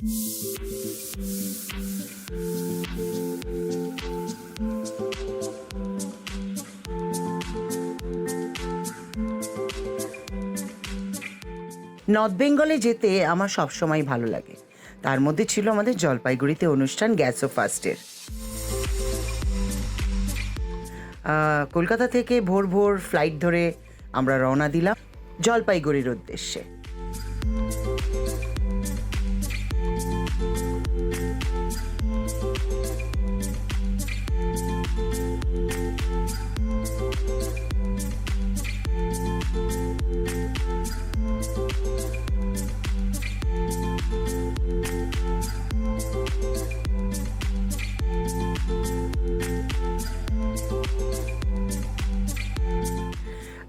North বেঙ্গলে যেতে আমার সবসময় ভালো লাগে। তার মধ্যে ছিল আমাদের জলপাইগুড়িতে অনুষ্ঠান গ্যাস ও ফার্স্টের। কলকাতা থেকে ভোর ভোর ফ্লাইট ধরে আমরা রওনা দিলাম জলপাইগুড়ির উদ্দেশ্যে।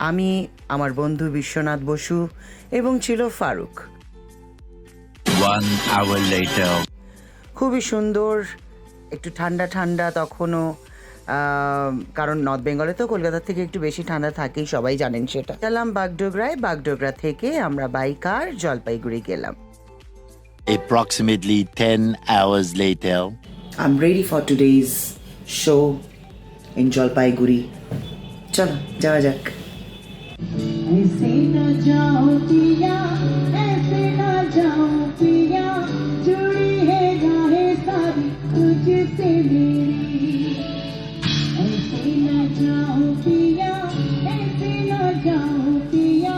আমি, আমার বন্ধু বিশ্বনাথ বসু এবং ছিল ফারুক। 1 hour later. খুবই সুন্দর, একটু ঠান্ডা ঠান্ডা তখনও, কারণ নর্থ বেঙ্গলে তো কলকাতার থেকে একটু বেশি ঠান্ডা থাকেই, সবাই জানেন সেটা। গেলাম বাগডোগরায়, বাগডোগরা থেকে আমরা বাই কার জলপাইগুড়ি গেলাম। Approximately 10 hours later. I'm ready for today's show in Jalpaiguri. চলো যাওয়া যাক। ऐसे न जाओ पिया, ऐसे न जाओ पिया, जुड़ी है राहें सारी तुझसे मेरी। ऐसे न जाओ पिया, ऐसे न जाओ पिया,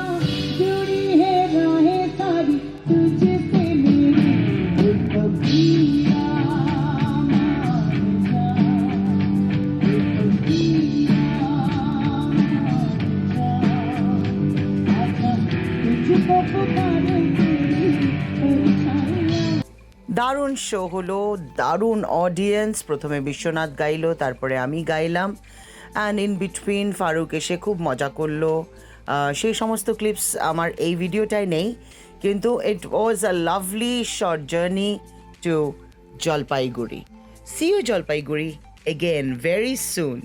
जुड़ी है राहें सारी तुझसे मेरी। एक कबीरा मान जा, एक कबीरा দারুণ শো হলো, দারুণ অডিয়েন্স। প্রথমে বিশ্বনাথ গাইলো, তারপরে আমি গাইলাম, অ্যান্ড ইন বিটুইন ফারুক এসে খুব মজা করলো। সেই সমস্ত ক্লিপস আমার এই ভিডিওটাই নেই, কিন্তু it was a lovely short journey to Jalpaiguri. See you Jalpaiguri again very soon.